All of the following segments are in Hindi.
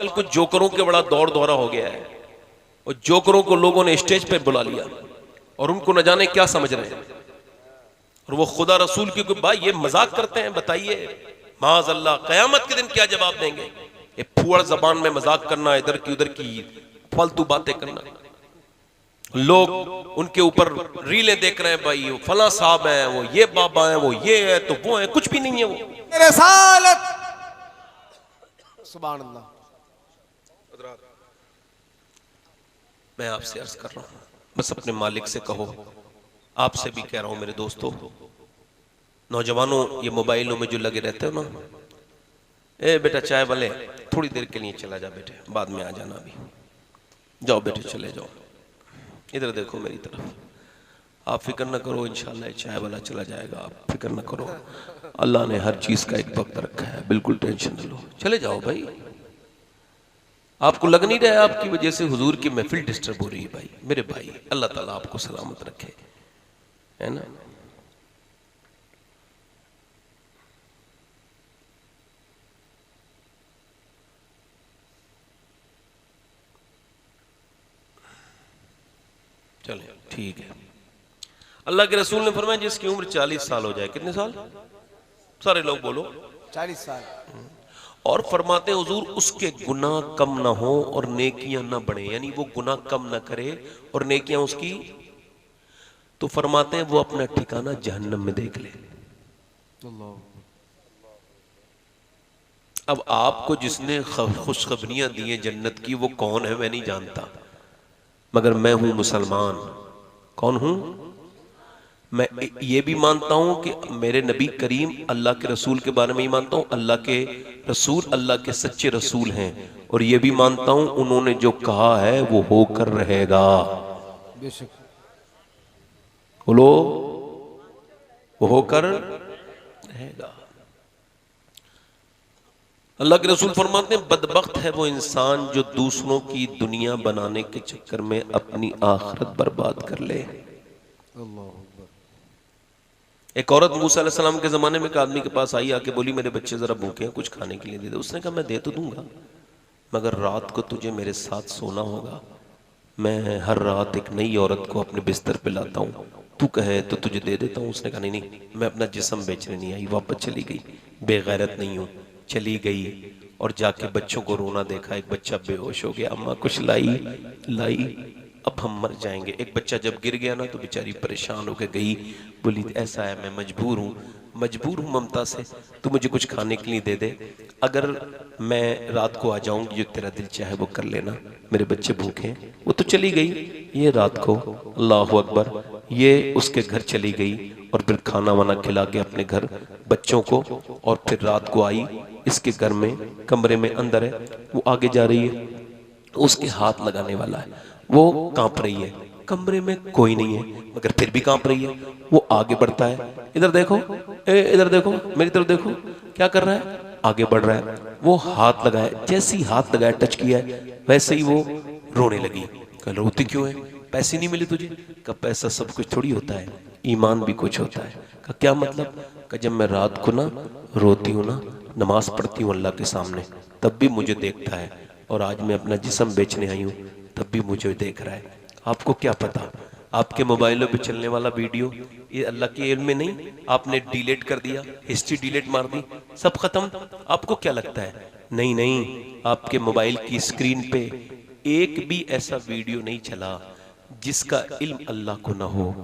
कल कुछ जोकरों के बड़ा दौर दौरा हो गया है और जोकरों को लोगों ने स्टेज पे बुला लिया और उनको न जाने क्या समझ रहे हैं और वो खुदा रसूल की कोई भाई ये मजाक करते हैं। बताइए माज अल्लाह कयामत के दिन क्या जवाब देंगे? ये फुअड़ जबान में मजाक करना, इधर की उधर की फालतू बातें करना। लोग उनके ऊपर रीलें देख रहे हैं, भाई वो फला साहब हैं, वो ये बाबा हैं, वो ये है तो वो है, कुछ भी नहीं है वो रिसालत। सुभान अल्लाह। मैं आपसे अर्ज कर रहा हूं, बस अपने मालिक से कहो, आपसे भी कह रहा हूं मेरे दोस्तों, नौजवानों, ये मोबाइलों में जो लगे रहते हो ना, ए बेटा चाय वाले थोड़ी देर के लिए चला जा बेटे, बाद में आ जाना, अभी जाओ बेटे चले जाओ, इधर देखो मेरी तरफ, आप फिक्र न करो, इंशाल्लाह चाय वाला चला जाएगा, आप फिक्र न करो, अल्लाह ने हर चीज का एक वक्त रखा है, बिल्कुल टेंशन न लो, चले जाओ भाई। आपको लग नहीं रहा है आपकी वजह से हुजूर की महफिल डिस्टर्ब हो रही है? भाई मेरे भाई, अल्लाह ताला आपको सलामत रखे, है ना। चले ठीक है। अल्लाह के रसूल ने फरमाया जिसकी उम्र 40 साल हो जाए, कितने साल? सारे लोग बोलो 40 साल। और फरमाते हुजूर उसके गुनाह कम ना हो और नेकियां ना बढ़े, यानी वो गुनाह कम ना करे और नेकियां उसकी, तो फरमाते हैं वो अपना ठिकाना जहन्नम में देख ले। अब आपको जिसने खुशखबरियां दी हैं जन्नत की, वो कौन है मैं नहीं जानता, मगर मैं हूं मुसलमान। कौन हूं मैं? ये भी मानता हूं कि मेरे नबी करीम अल्लाह के रसूल के बारे में ही मानता हूं, अल्लाह के रसूल अल्लाह के सच्चे रसूल हैं, और ये भी मानता हूं उन्होंने जो कहा है वो होकर रहेगा। बेशक। बोलो वो होकर रहेगा। अल्लाह के रसूल फरमाते हैं बदबख्त है वो इंसान जो दूसरों की दुनिया बनाने के चक्कर में अपनी आखिरत बर्बाद कर ले। एक औरत मूसा अलैहिस्सलाम के जमाने में एक आदमी के पास आई, आके बोली मेरे बच्चे जरा भूखे हैं, कुछ खाने के लिए दे दे। उसने कहा मैं दे तो दूंगा, मगर रात को तुझे मेरे साथ सोना होगा। मैं हर रात एक नई औरत को अपने बिस्तर पे लाता हूँ, तू कहे तो तुझे दे देता हूँ। उसने कहा नहीं नहीं, मैं अपना जिस्म बेचने नहीं आई। वापस चली गई, बेगैरत नहीं हूँ। चली गई और जाके बच्चों को रोना देखा, एक बच्चा बेहोश हो गया, अम्मा कुछ लाई, अब हम मर जाएंगे। एक बच्चा जब गिर गया ना तो बेचारी परेशान होकर गई, बोली ऐसा है मैं मजबूर हूँ ममता से, तू मुझे कुछ खाने के लिए दे दे, अगर मैं रात को आ जाऊंगी जो तेरा दिल चाहे वो कर लेना, मेरे बच्चे भूखे हैं। वो तो चली गई, ये रात को अल्लाह अकबर, ये उसके घर चली गई और फिर खाना वाना खिला के अपने घर बच्चों को, और फिर रात को आई इसके घर में, कमरे में अंदर है, वो आगे जा रही है, उसके हाथ लगाने वाला है, वो कांप रही है, कमरे में कोई नहीं है मगर फिर भी कांप रही है। वो आगे बढ़ता है, इधर देखो, इधर देखो, मेरी तरफ देखो, क्या कर रहा है? आगे बढ़ रहा है। वो हाथ लगाया, जैसे ही हाथ लगाया, टच किया है, वैसे ही वो रोने लगी। कल रोती क्यों है? पैसे नहीं मिले तुझे? कब पैसा सब कुछ थोड़ी होता है, ईमान भी कुछ होता है। का क्या मतलब? का जब मैं रात को ना रोती हूँ ना, नमाज पढ़ती हूँ अल्लाह के सामने, तब भी मुझे देखता है, और आज मैं अपना जिस्म बेचने आई हूँ तब भी मुझे देख रहा है। आपको क्या पता, आपके मोबाइलों पे चलने वाला वीडियो ये अल्लाह के इल्म में नहीं, आपने डिलीट कर दिया, हिस्ट्री डिलीट मार दी, सब खत्म। आपको क्या लगता है? नहीं नहीं, आपके मोबाइल की स्क्रीन पे एक भी ऐसा वीडियो नहीं चला जिसका इल्म अल्लाह को ना हो।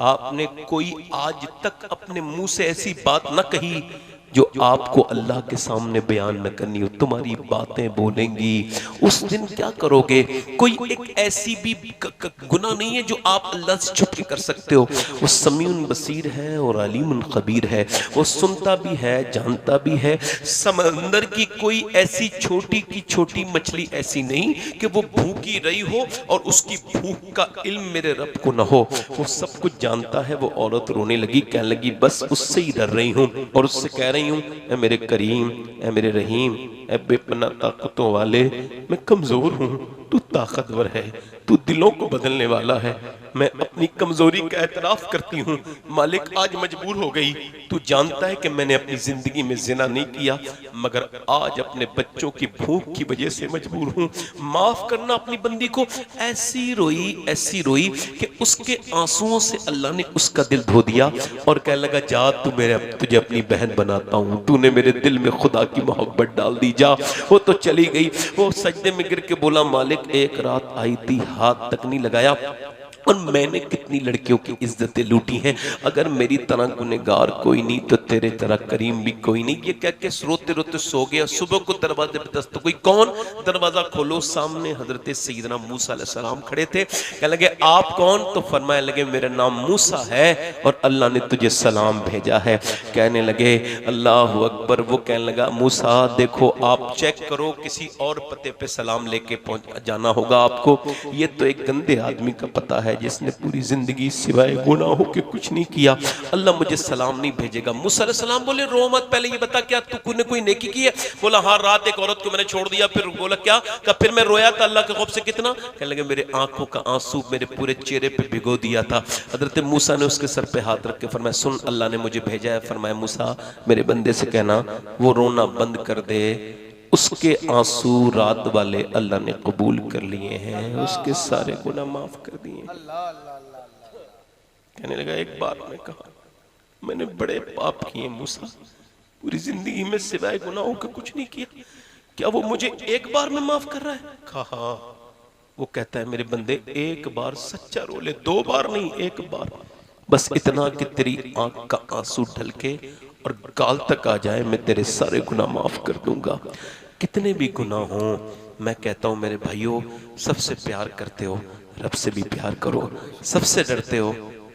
आपने कोई आज तक अपने मुंह से ऐसी बात ना कही जो आपको अल्लाह के सामने बयान न करनी हो। तुम्हारी बातें बोलेंगी, उस दिन क्या करोगे? कोई एक ऐसी भी गुनाह नहीं है जो आप अल्लाह से छुप के कर सकते हो। वो समीउन बसीर है और अलीमुन खबीर है, वो सुनता भी है, जानता भी है। समंदर की कोई ऐसी छोटी की छोटी मछली ऐसी नहीं कि वो भूखी रही हो और उसकी भूख का इल्म मेरे रब को न हो। वो सब कुछ जानता है। वो औरत रोने लगी, कहने लगी बस उससे ही डर रही हूँ, और उससे कह रही नहीं हूं, ए मेरे करीम, ए मेरे रहीम, ए बेपना ताकतों वाले, मैं कमजोर हूं, तू ताकतवर है, तू दिलों को बदलने वाला है। मैं अपनी कमजोरी का एतराफ करती हूँ मालिक, आज मजबूर हो गई। तू जानता है कि मैंने अपनी जिंदगी में जिना नहीं किया, मगर आज अपने बच्चों की भूख की वजह से मजबूर हूँ। माफ करना अपनी बंदी को। ऐसी रोई कि उसके आंसुओं से अल्लाह ने उसका दिल धो दिया और कहने लगा, जा तू मेरे, तुझे अपनी बहन बनाता हूँ, तूने मेरे दिल में खुदा की मोहब्बत डाल दी, जा। वो तो चली गई। वो सजदे में गिर के बोला, मालिक एक रात आई थी, हाथ तक नहीं लगाया, और मैंने कितनी लड़कियों की इज्जतें लूटी हैं, अगर मेरी तरह गुनहगार कोई नहीं तो तेरे तरह करीम भी कोई नहीं। ये कह के रोते रोते सो गया। सुबह को दरवाजे पे दस्तक हुई, कौन? दरवाजा खोलो, सामने हजरत सैयदना मूसा अलैहिस्सलाम खड़े थे। कहने लगे, आप कौन? तो फरमाने लगे, मेरा नाम मूसा है और अल्लाह ने तुझे सलाम भेजा है। कहने लगे, अल्लाह अकबर। वो कहने लगा, मूसा देखो, आप चेक करो, किसी और पते पे सलाम लेके पहुंच जाना होगा आपको। ये तो एक गंदे आदमी का पता है जिसने पूरी जिंदगी सिवाय गुनाहों के कुछ नहीं किया, अल्लाह मुझे सलाम नहीं भेजेगा। मूसा अलैहिस्सलाम बोले, रो मत, पहले ये बता क्या तू कोई नेकी की है? बोला, हाँ, रात एक औरत को मैंने छोड़ दिया। फिर बोला, क्या? कहा, फिर मैं रोया था अल्लाह के खौफ से। कितना? कहने लगे, मेरे आंखों का आंसू मेरे पूरे चेहरे पे भिगो दिया था। हजरत मूसा ने उसके सर पे हाथ रख के फरमाया, सुन, अल्लाह ने मुझे भेजा है। फरमाया, मूसा मेरे बंदे से कहना वो रोना बंद कर दे, उसके आंसू रात वाले अल्लाह ने कबूल कर लिए हैं, उसके सारे गुनाह माफ कर दिए। कहने लगा, एक बार में कहा, मैंने बड़े पाप किए मूसा, पूरी जिंदगी में सिवाय गुनाहों का कुछ नहीं किया, क्या वो मुझे एक बार में माफ कर रहा है? कहा। वो कहता है, मेरे बंदे एक बार सच्चा रो ले, 2 बार नहीं, एक बार, बस इतना कि तेरी आंख का आंसू ढलके और गाल तक आ जाए, मैं तेरे सारे गुनाह माफ कर दूंगा। कितने भी गुनाह हों, मैं कहता हूं मेरे भाइयों, सबसे प्यार करते हो रब से भी प्यार करो, सबसे डरते हो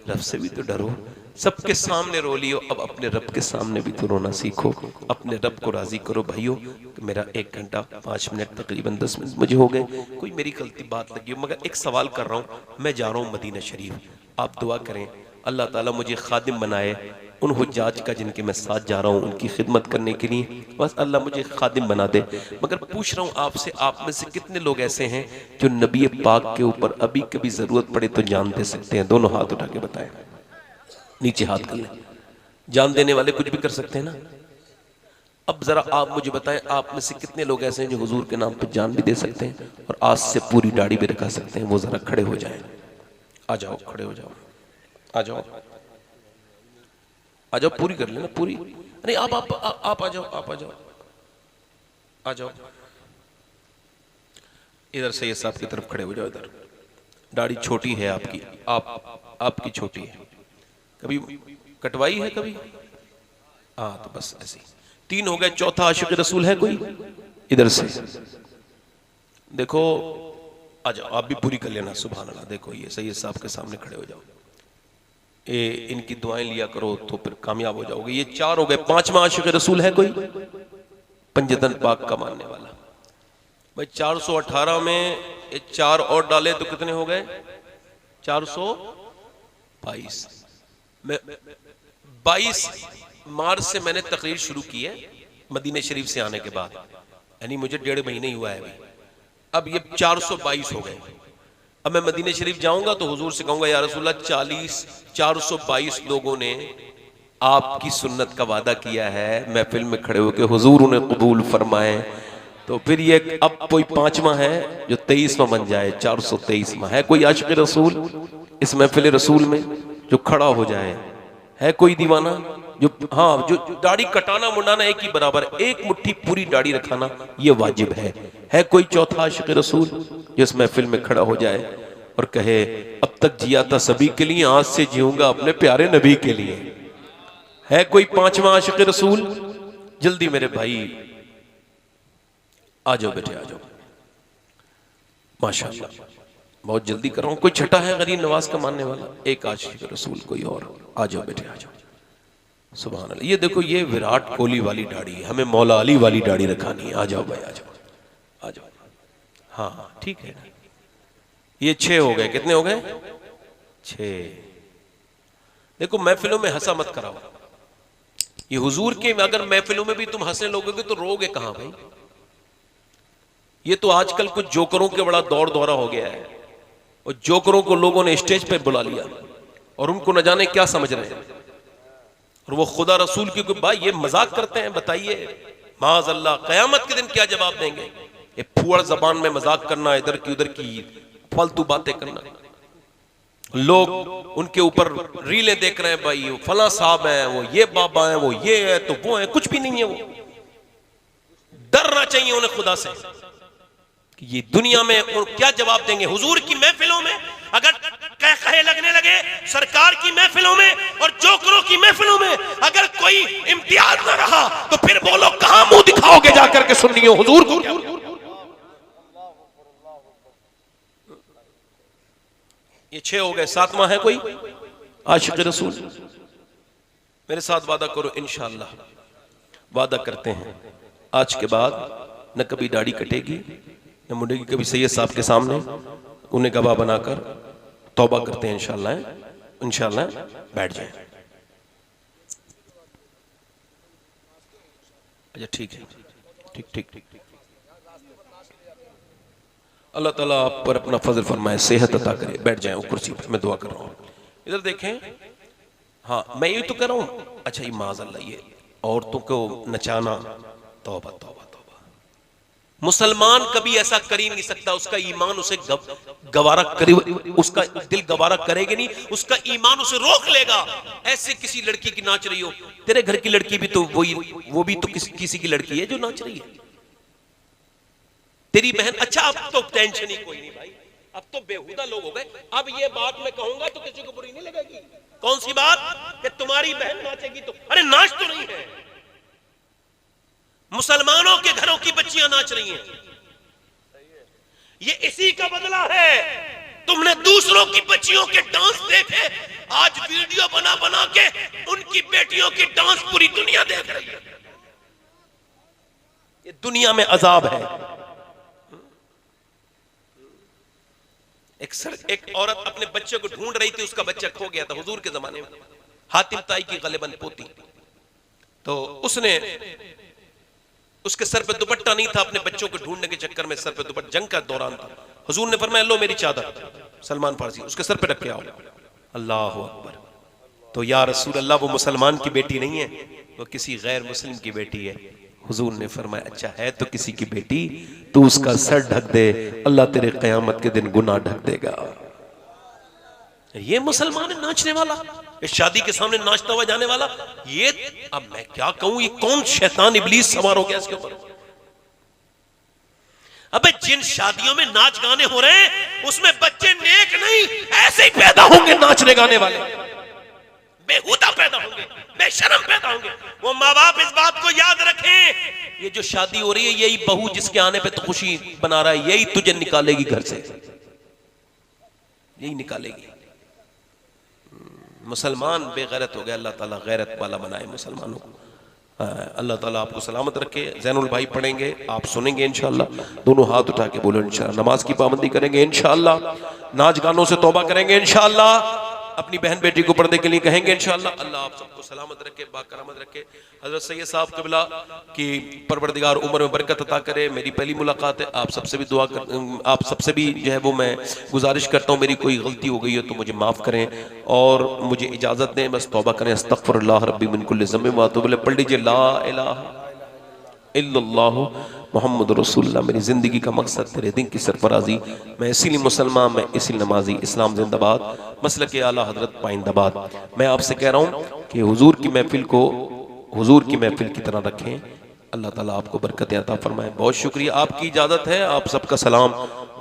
रब से भी तो डरो। सबके सामने रो लियो, अब अपने रब के सामने भी तो रोना सीखो, अपने रब को राजी करो। भाइयों, मेरा 1 घंटा 5 मिनट तकरीबन 10 मिनट मुझे हो गए, कोई मेरी गलती बात लगी हो, मगर एक सवाल कर रहा हूं। मैं जा रहा हूं मदीना शरीफ, आप दुआ करें अल्लाह ताला मुझे खादिम बनाए उन हुज्जाज का जिनके मैं साथ जा रहा हूँ, उनकी खिदमत करने के लिए, बस अल्लाह मुझे खादिम बना दे। मगर पूछ रहा हूँ आपसे, आप में से कितने लोग ऐसे हैं जो नबी पाक के ऊपर अभी कभी जरूरत पड़े तो जान दे सकते हैं? दोनों हाथ उठा के बताएं, नीचे हाथ कर लें। जान देने वाले कुछ भी कर सकते हैं ना? अब जरा आप मुझे बताएं, आप में से कितने लोग ऐसे हैं जो हुजूर के नाम पे जान भी दे सकते हैं और आज से पूरी दाढ़ी भी रखा सकते हैं? वो जरा खड़े हो जाएं। आ जाओ, खड़े हो जाओ, आ जाओ, आ जाओ, पूरी कर लेना, पूरी नहीं, आप आ जाओ, आप आ जाओ, आ जाओ, इधर सैयद साहब की तरफ खड़े हो जाओ। इधर दाढ़ी छोटी है आपकी, आपकी छोटी है, कभी कटवाई है कभी? हाँ, तो बस ऐसी 3 हो गए। चौथा आशिक रसूल है कोई? इधर से देखो, आ जाओ, आप भी पूरी कर लेना। सुभान अल्लाह। देखो, ये सैयद साहब के सामने खड़े हो जाओ, इनकी दुआएं लिया करो तो फिर कामयाब हो जाओगे। ये 4 हो गए। 5वां आशिक रसूल है कोई? पंजतन पाक का मानने वाला। भाई 418 में 4 और डाले तो कितने हो गए? 422। मैं 22 मार्च से मैंने तकरीर शुरू की है मदीने शरीफ से आने के बाद, यानी मुझे 1.5 महीने ही हुआ है अभी। अब ये 422 हो गए। अब मैं मदीने शरीफ जाऊंगा तो हुजूर से कहूंगा, या रसूलल्लाह 422 लोगों ने आपकी सुन्नत का वादा किया है महफिल में खड़े होकर, हुजूर उन्हें कबूल फरमाए। तो फिर ये अब कोई 5वां है जो 23वां बन जाए, 423वां है कोई आशिक रसूल इस महफिल रसूल में जो खड़ा हो जाए? है कोई दीवाना जो, हाँ, जो दाढ़ी कटाना मुंडाना एक ही बराबर, एक मुट्ठी पूरी दाढ़ी रखाना ये वाजिब है कोई चौथा आशिक रसूल जो इस महफिल में खड़ा हो जाए और कहे, अब तक जिया था सभी के लिए, आज से जीऊंगा अपने प्यारे नबी के लिए? है कोई 5वां आशिक रसूल? जल्दी मेरे भाई आ जाओ, बेटे आ जाओ, माशाअल्लाह, बहुत जल्दी कर रहा हूं। कोई छठा है गरीब नवाज का मानने वाला? एक आशिक रसूल कोई और? आ जाओ बेटे, आ जाओ। सुभान अल्लाह। ये देखो, ये विराट कोहली वाली दाढ़ी है, हमें मौला अली वाली दाढ़ी रखानी है। आ जाओ भाई, आ जाओ, आ जाओ। हाँ, ठीक है। ये 6 हो गए। कितने हो गए? 6। देखो, महफिलों में हंसा मत कराओ, ये हुजूर के अगर महफिलों में भी तुम हंसने लगोगे तो रोगे कहां भाई? ये तो आजकल कुछ जोकरों के बड़ा दौड़ दौरा हो गया है, और जोकरों को लोगों ने स्टेज पे बुला लिया और उनको न जाने क्या समझ रहे हैं, और वो खुदा रसूल की भाई ये मजाक करते हैं। बताइए माज अल्लाह कयामत के दिन क्या जवाब देंगे? ये फुअड़ जबान में मजाक करना, इधर की उधर की फालतू बातें करना। लोग उनके ऊपर रीलें देख रहे हैं, भाई वो फला साहब है, वो ये बाबा है, वो ये है, तो वो है, कुछ भी नहीं है। वो डरना चाहिए उन्हें खुदा से कि ये दुनिया में क्या जवाब देंगे। हुजूर की महफिलों में अगर कहे लगने लगे, सरकार की महफिलों में और जोकरों की महफिलों में अगर कोई इम्तियाज न रहा तो फिर बोलो कहां मुंह दिखाओगे जाकर के सुन्नियों हुजूर को? ये 6 हो गए, 7वां है कोई आशिक रसूल। मेरे साथ वादा करो इंशाअल्लाह, वादा करते हैं आज के बाद न कभी दाढ़ी कटेगी न मुंडेगी कभी। सैयद साहब के सामने उन्हें गवाह बनाकर तौबा करते हैं इंशाअल्लाह। इंशाअल्लाह बैठ जाए। अच्छा ठीक है, ठीक ठीक ठीक। अल्लाह ताला आप पर अपना फजल फरमाए, सेहत अता करे। बैठ जाए कुर्सी पर, मैं दुआ कर रहा हूँ। इधर देखें, हाँ मैं ये तो कर रहा हूँ। अच्छा ये माज़अल्लाह ये औरतों को नचाना, तौबा तौबा तौबा। मुसलमान कभी ऐसा कर ही नहीं सकता, उसका ईमान उसे गवारा करे, उसका दिल गवारा करेगा नहीं, उसका ईमान उसे रोक लेगा। ऐसे किसी लड़की की नाच रही हो, तेरे घर की लड़की भी तो वो भी तो किसी की लड़की है जो नाच रही है, तेरी बहन। अच्छा अब तो टेंशन ही कोई नहीं भाई, अब तो बेहुदा लोग हो गए। अब ये बात मैं कहूंगा तो किसी को बुरी नहीं लगेगी। कौन सी बात? कि तुम्हारी बहन नाचेगी तो, अरे नाच तो नहीं है, मुसलमानों के घरों की बच्चियां नाच रही हैं। ये इसी का बदला है। तुमने दूसरों की बच्चियों के डांस देखे, आज वीडियो बना बना के उनकी बेटियों की डांस पूरी दुनिया देख रही है। ये दुनिया में अजाब है। एक औरत अपने बच्चे को ढूंढ रही थी, उसका बच्चा खो गया था हुजूर के जमाने में, हातिम ताई की गलेबन पोती। तो उसने, उसके सर पे दुपट्टा नहीं था, अपने बच्चों को ढूंढने के चक्कर में सर पे दुपट्टा, जंग का दौरान था, हुजूर ने फरमाया लो मेरी चादर, सलमान फारसी उसके सर पे रख के आओ। अल्लाह अकबर। तो या रसूल अल्लाह वो मुसलमान की बेटी नहीं है, वो किसी गैर मुस्लिम की बेटी है। हुजूर ने फरमाया अच्छा है तो किसी की बेटी, तू उसका सर ढक दे, अल्लाह तेरे कयामत के दिन गुनाह ढक देगा। ये मुसलमान है नाचने वाला, इस शादी के सामने नाचता हुआ जाने वाला। ये अब मैं क्या कहूं, ये कौन शैतान इब्लीस सवार हो गया इसके ऊपर? अबे जिन शादियों में नाच गाने हो रहे हैं उसमें बच्चे नेक नहीं ऐसे ही पैदा होंगे, नाचने गाने वाले बेहुदा पैदा होंगे, बेशरम पैदा होंगे। वो माँ बाप इस बात को याद रखें, ये जो शादी हो रही है यही बहू जिसके आने पे तो खुशी बना रहा है, यही तुझे निकालेगी घर से, यही निकालेगी। मुसलमान बेगैरत हो गया, अल्लाह ताला गैरत वाला बनाए मुसलमानों को। अल्लाह ताला आपको सलामत रखे। जैनुल भाई पढ़ेंगे, आप सुनेंगे इंशाअल्लाह। दोनों हाथ उठा के बोलो इंशाअल्लाह। नमाज की पाबंदी करेंगे इंशाअल्लाह, नाच गानों से तौबा करेंगे इंशाअल्लाह, अपनी बहन बेटी को पर्दे के लिए कहेंगे इंशाअल्लाह। अल्लाह आप सबको सलामत रखे, बाकरामत रखे। हजरत सैयद साहब क़िबला की परवरदिगार उम्र में बरकत अता करे। मेरी पहली मुलाकात है, आप सबसे भी दुआ कर, आप सबसे भी जो है वो मैं गुजारिश करता हूँ, मेरी कोई गलती हो गई है तो मुझे माफ़ करें और मुझे इजाज़त दें, बस तौबा करें। अस्तग़फ़िरुल्लाह रब्बी मिन कुल्लि ज़ंबिन व अतूबु इलैह। पढ़ लीजिए ला इलाहा इल्लल्लाह मोहम्मद रसूलुल्लाह। मेरी ज़िंदगी का मकसद तेरे दिन की सरफराजी, मैं इसीलिए मुसलमान, मैं इसीलिए नमाजी। इस्लाम जिंदाबाद, मसलक आला हजरत पाइंदाबाद। मैं आपसे कह रहा हूँ कि हुजूर की महफिल को हुजूर की महफिल की तरह रखें। अल्लाह ताला आपको बरकत अता फरमाए। बहुत शुक्रिया, आपकी इजाज़त है, आप सबका सलाम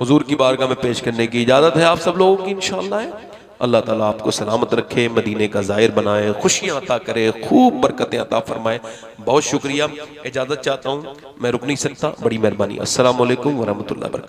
हुजूर की बारगाह में पेश करने की इजाज़त है आप सब लोगों की इंशाअल्लाह। अल्लाह ताला आपको सलामत रखे, मदीने का ज़ाहिर बनाए, खुशियाँ अता करे, खूब बरकतें अता फरमाए। बहुत शुक्रिया, इजाज़त चाहता हूँ, मैं रुक नहीं सकता, बड़ी मेहरबानी। अस्सलामु अलैकुम व रहमतुल्लाहि व बरकातहू।